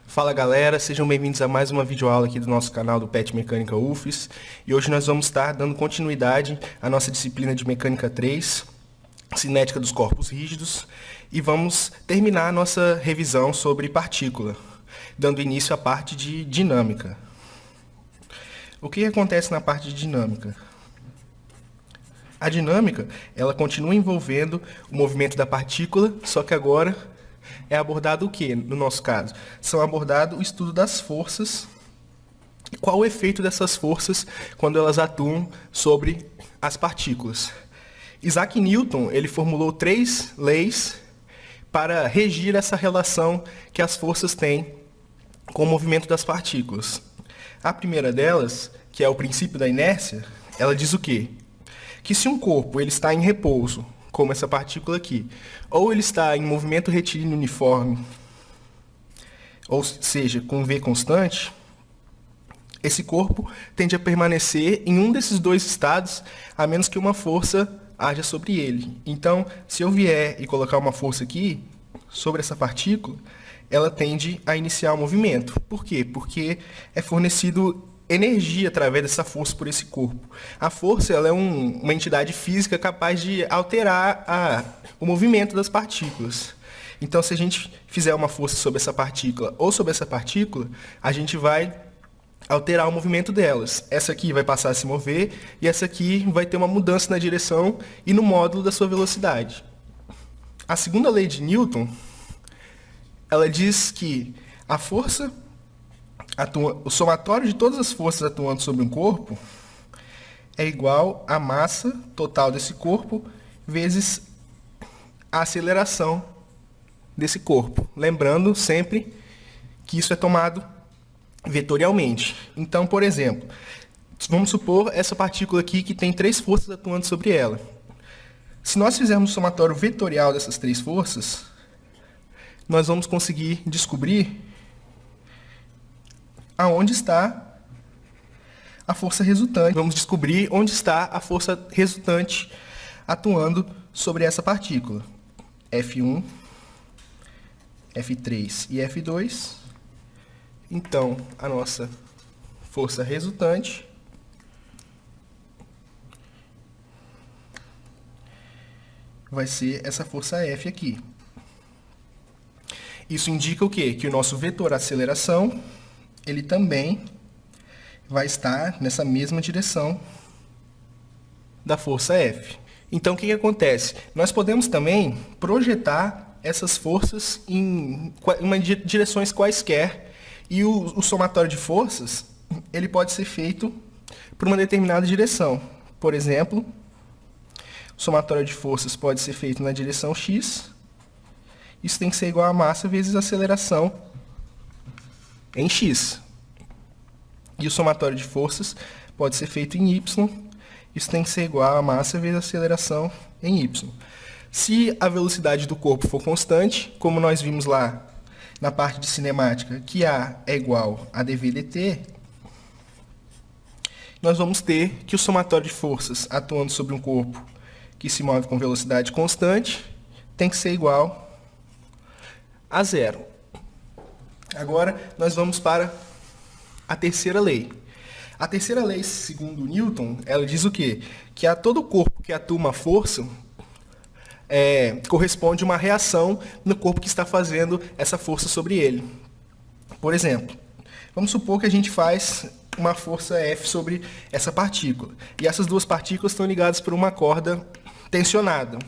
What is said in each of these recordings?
Fala galera, sejam bem-vindos a mais uma videoaula aqui do nosso canal do PET Mecânica UFES. E hoje nós vamos estar dando continuidade à nossa disciplina de Mecânica 3, Cinética dos Corpos Rígidos, e vamos terminar a nossa revisão sobre partícula, dando início à parte de dinâmica. O que acontece na parte de dinâmica? A dinâmica, ela continua envolvendo o movimento da partícula, só que agora é abordado o que, no nosso caso? São abordado o estudo das forças e qual o efeito dessas forças quando elas atuam sobre as partículas. Isaac Newton, ele formulou 3 leis para regir essa relação que as forças têm com o movimento das partículas. A primeira delas, que é o princípio da inércia, ela diz o quê? Que se um corpo ele está em repouso, como essa partícula aqui, ou ele está em movimento retilíneo uniforme, ou seja, com V constante, esse corpo tende a permanecer em um desses dois estados, a menos que uma força haja sobre ele. Então, se eu vier e colocar uma força aqui, sobre essa partícula, ela tende a iniciar o movimento. Por quê? Porque é fornecido energia através dessa força por esse corpo. A força ela é uma entidade física capaz de alterar o movimento das partículas. Então, se a gente fizer uma força sobre essa partícula ou sobre essa partícula, a gente vai alterar o movimento delas. Essa aqui vai passar a se mover e essa aqui vai ter uma mudança na direção e no módulo da sua velocidade. A segunda lei de Newton, ela diz que a força o somatório de todas as forças atuando sobre um corpo é igual à massa total desse corpo vezes a aceleração desse corpo. Lembrando sempre que isso é tomado vetorialmente. Então, por exemplo, vamos supor essa partícula aqui que tem 3 forças atuando sobre ela. Se nós fizermos o somatório vetorial dessas 3 forças, nós vamos conseguir descobrir aonde está a força resultante. Vamos descobrir onde está a força resultante atuando sobre essa partícula. F1, F3 e F2. Então, a nossa força resultante vai ser essa força F aqui. Isso indica o quê? Que o nosso vetor aceleração ele também vai estar nessa mesma direção da força F. Então, o que acontece? Nós podemos também projetar essas forças em direções quaisquer, e o somatório de forças ele pode ser feito por uma determinada direção. Por exemplo, o somatório de forças pode ser feito na direção x. Isso tem que ser igual a massa vezes a aceleração em x. E o somatório de forças pode ser feito em y. Isso tem que ser igual a massa vezes a aceleração em y. Se a velocidade do corpo for constante, como nós vimos lá na parte de cinemática, que A é igual a dv dt, nós vamos ter que o somatório de forças atuando sobre um corpo que se move com velocidade constante tem que ser igual a 0. Agora, nós vamos para a terceira lei. A terceira lei, segundo Newton, ela diz o quê? Que a todo corpo que atua uma força, corresponde uma reação no corpo que está fazendo essa força sobre ele. Por exemplo, vamos supor que a gente faz uma força F sobre essa partícula. E essas duas partículas estão ligadas por uma corda tensionada.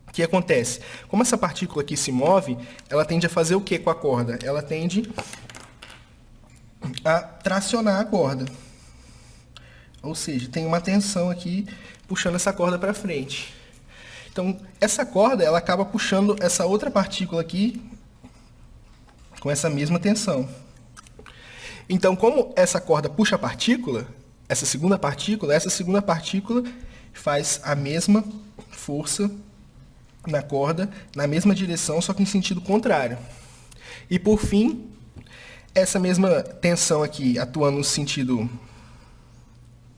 O que acontece? Como essa partícula aqui se move, ela tende a fazer o que com a corda? Ela tende a tracionar a corda. Ou seja, tem uma tensão aqui puxando essa corda para frente. Então, essa corda ela acaba puxando essa outra partícula aqui com essa mesma tensão. Então, como essa corda puxa a partícula, essa segunda partícula faz a mesma força na corda, na mesma direção, só que em sentido contrário. E por fim, essa mesma tensão aqui, atuando no sentido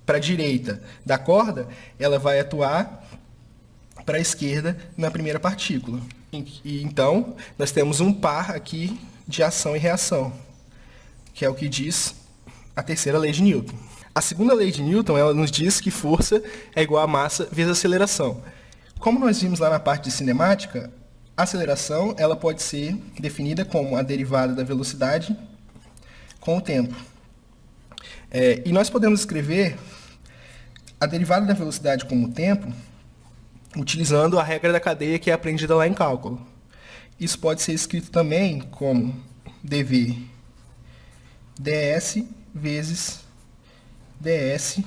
para a direita da corda, ela vai atuar para a esquerda na primeira partícula. E então, nós temos um par aqui de ação e reação, que é o que diz a terceira lei de Newton. A segunda lei de Newton, ela nos diz que força é igual a massa vezes aceleração. Como nós vimos lá na parte de cinemática, a aceleração ela pode ser definida como a derivada da velocidade com o tempo. E nós podemos escrever a derivada da velocidade com o tempo utilizando a regra da cadeia que é aprendida lá em cálculo. Isso pode ser escrito também como dv ds vezes ds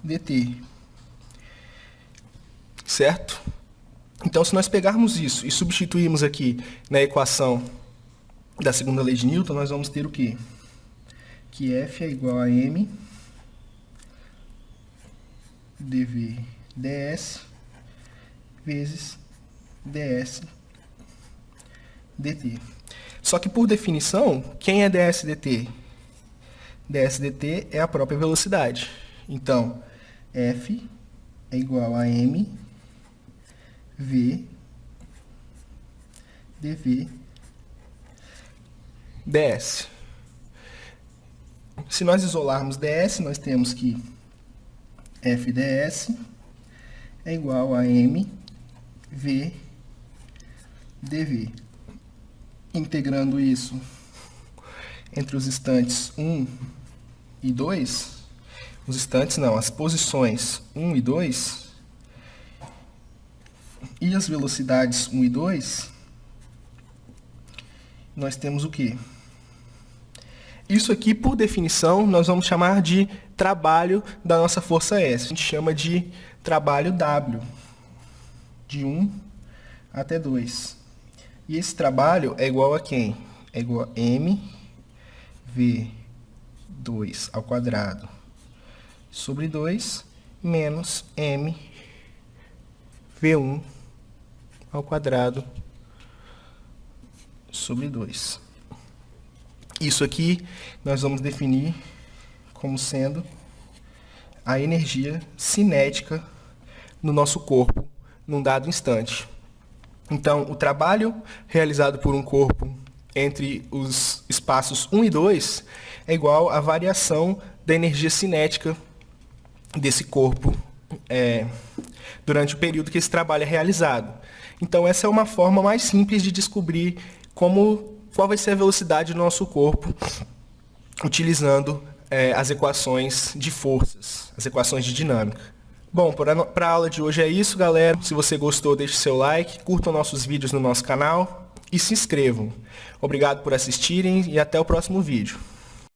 dt. Certo? Então, se nós pegarmos isso e substituirmos aqui na equação da segunda lei de Newton, nós vamos ter o quê? Que F é igual a m dv ds vezes ds dt. Só que, por definição, quem é ds dt? ds dt é a própria velocidade. Então, F é igual a m v dv ds. Se nós isolarmos ds, nós temos que f ds é igual a m v dv. Integrando isso entre os instantes 1 e 2, os instantes não, as posições 1 e 2, e as velocidades 1 e 2, nós temos o quê? Isso aqui, por definição, nós vamos chamar de trabalho da nossa força S. A gente chama de trabalho W, de 1 até 2. E esse trabalho é igual a quem? É igual a mv2 ao quadrado sobre 2 menos mv1 ao quadrado sobre 2. Isso aqui nós vamos definir como sendo a energia cinética no nosso corpo num dado instante. Então, o trabalho realizado por um corpo entre os espaços 1 e 2 é igual à variação da energia cinética desse corpo durante o período que esse trabalho é realizado. Então, essa é uma forma mais simples de descobrir qual vai ser a velocidade do nosso corpo utilizando as equações de forças, as equações de dinâmica. Bom, para a aula de hoje é isso, galera. Se você gostou, deixe seu like, curtam nossos vídeos no nosso canal e se inscrevam. Obrigado por assistirem e até o próximo vídeo.